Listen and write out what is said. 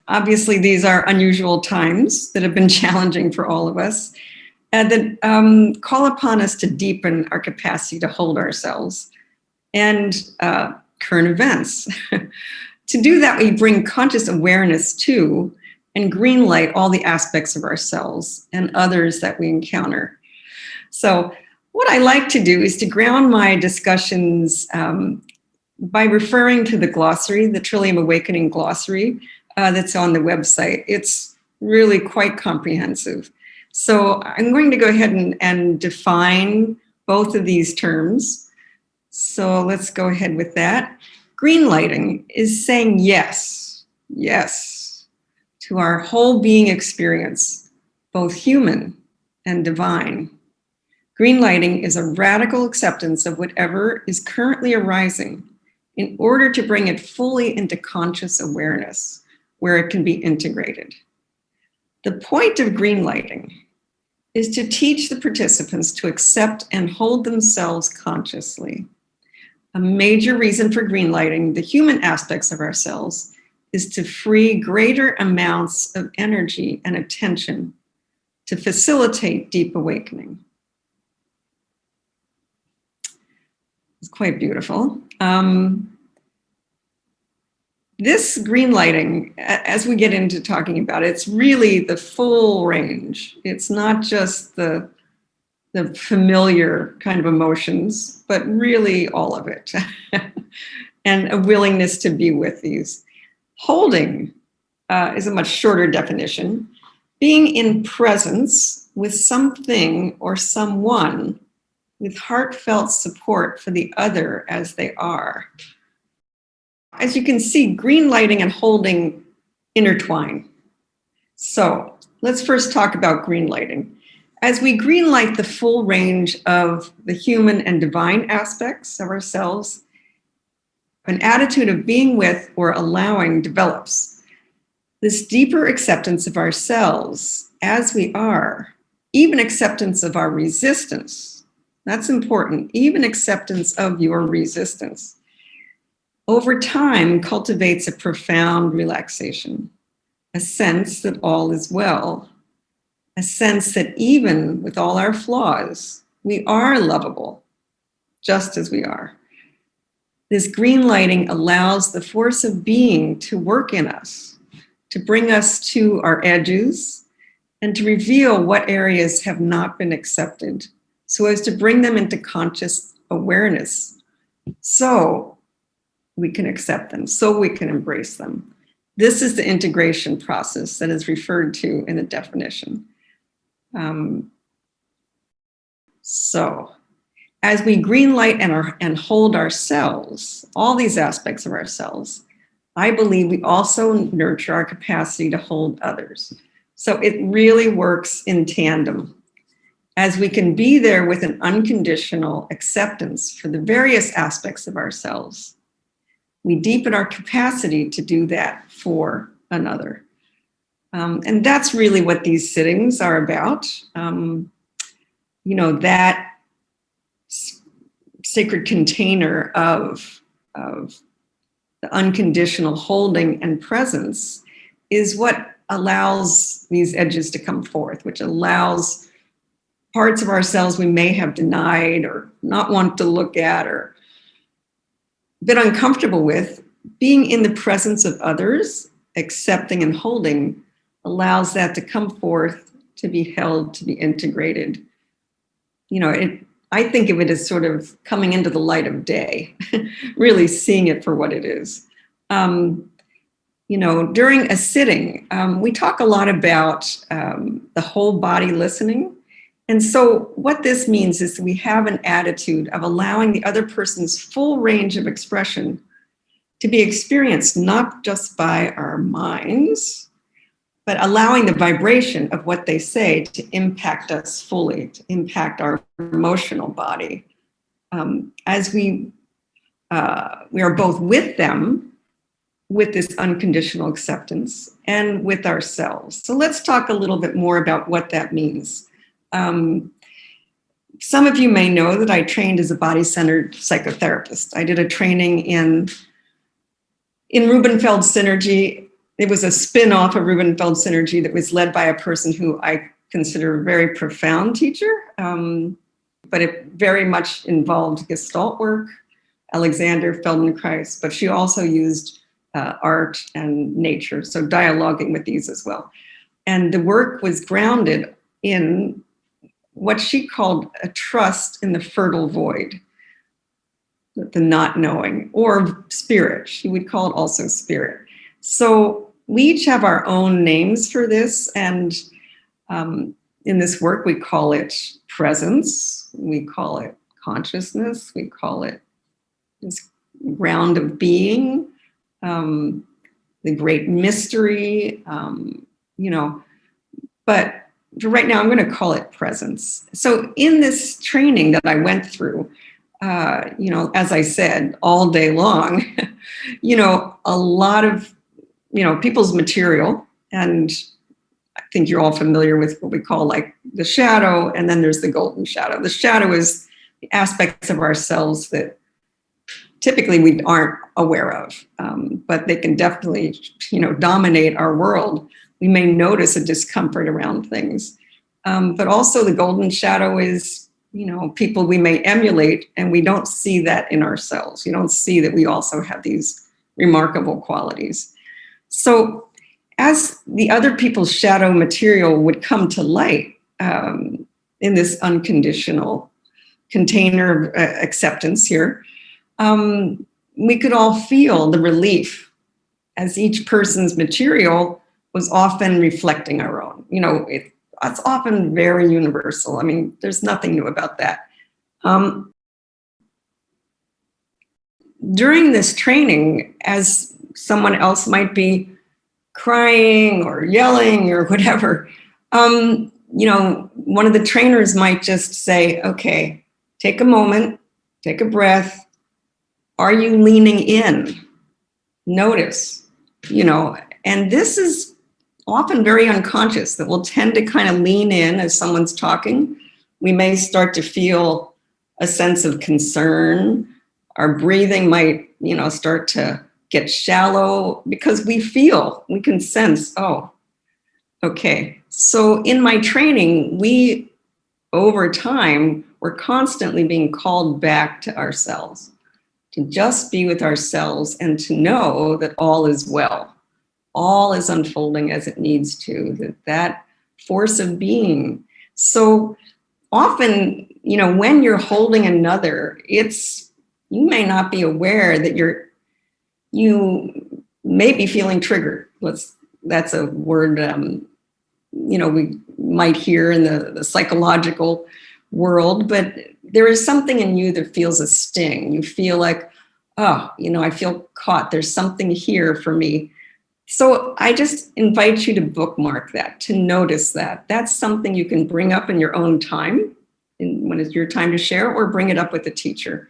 obviously these are unusual times that have been challenging for all of us, and that call upon us to deepen our capacity to hold ourselves and current events. To do that, we bring conscious awareness to and green light all the aspects of ourselves and others that we encounter. So what I like to do is to ground my discussions by referring to the glossary, the Trillium Awakening glossary that's on the website. It's really quite comprehensive. So I'm going to go ahead and define both of these terms. So let's go ahead with that. Green lighting is saying yes, yes, to our whole being experience, both human and divine. Green lighting is a radical acceptance of whatever is currently arising in order to bring it fully into conscious awareness, where it can be integrated. The point of green lighting is to teach the participants to accept and hold themselves consciously. A major reason for green lighting the human aspects of ourselves is to free greater amounts of energy and attention to facilitate deep awakening. It's quite beautiful. This green lighting, as we get into talking about it, it's really the full range. It's not just the familiar kind of emotions, but really all of it. And a willingness to be with these. Holding is a much shorter definition. Being in presence with something or someone with heartfelt support for the other as they are. As you can see, green lighting and holding intertwine. So let's first talk about green lighting. As we green light the full range of the human and divine aspects of ourselves, an attitude of being with or allowing develops. This deeper acceptance of ourselves as we are, even acceptance of our resistance. That's important, even acceptance of your resistance. Over time, cultivates a profound relaxation, a sense that all is well, a sense that even with all our flaws, we are lovable, just as we are. This green lighting allows the force of being to work in us, to bring us to our edges, and to reveal what areas have not been accepted, so as to bring them into conscious awareness. So we can accept them, so we can embrace them. This is the integration process that is referred to in the definition. So as we green light and hold ourselves, all these aspects of ourselves, I believe we also nurture our capacity to hold others. So it really works in tandem. As we can be there with an unconditional acceptance for the various aspects of ourselves, we deepen our capacity to do that for another. And that's really what these sittings are about. That sacred container of the unconditional holding and presence is what allows these edges to come forth, which allows parts of ourselves we may have denied or not want to look at or been uncomfortable with. Being in the presence of others, accepting and holding, allows that to come forth, to be held, to be integrated. I think of it as sort of coming into the light of day, really seeing it for what it is. During a sitting, we talk a lot about the whole body listening. And so what this means is we have an attitude of allowing the other person's full range of expression to be experienced not just by our minds, but allowing the vibration of what they say to impact us fully, to impact our emotional body. As we are both with them, with this unconditional acceptance, and with ourselves. So let's talk a little bit more about what that means. Some of you may know that I trained as a body-centered psychotherapist. I did a training in Rubenfeld Synergy it was a spin-off of Rubenfeld Synergy that was led by a person who I consider a very profound teacher, but it very much involved Gestalt work, Alexander Feldenkrais, but she also used art and nature, so dialoguing with these as well. And the work was grounded in what she called a trust in the fertile void, the not knowing, or spirit. She would call it also spirit. So we each have our own names for this, and in this work we call it presence, we call it consciousness, we call it this ground of being, the great mystery, but for right now I'm going to call it presence. So in this training that I went through, as I said, all day long, a lot of, people's material, and I think you're all familiar with what we call like the shadow, and then there's the golden shadow. The shadow is the aspects of ourselves that typically we aren't aware of, but they can definitely, dominate our world. We may notice a discomfort around things, but also the golden shadow is, people we may emulate, and we don't see that in ourselves. You don't see that we also have these remarkable qualities. So as the other people's shadow material would come to light in this unconditional container of acceptance here, we could all feel the relief as each person's material was often reflecting our own. It's often very universal. I mean, there's nothing new about that. During this training, as someone else might be crying or yelling or whatever, one of the trainers might just say, okay, take a moment, take a breath. Are you leaning in? Notice, and this is often very unconscious, that we'll tend to kind of lean in as someone's talking. We may start to feel a sense of concern. Our breathing might, start to get shallow because we can sense, oh, okay. So in my training, we, over time, we're constantly being called back to ourselves, to just be with ourselves and to know that all is well. All is unfolding as it needs to, that force of being. So often, when you're holding another, you may not be aware that you may be feeling triggered. That's a word, we might hear in the psychological world, but there is something in you that feels a sting. You feel like, oh, I feel caught. There's something here for me. So I just invite you to bookmark that, to notice that. That's something you can bring up in your own time, when it's your time to share, or bring it up with a teacher.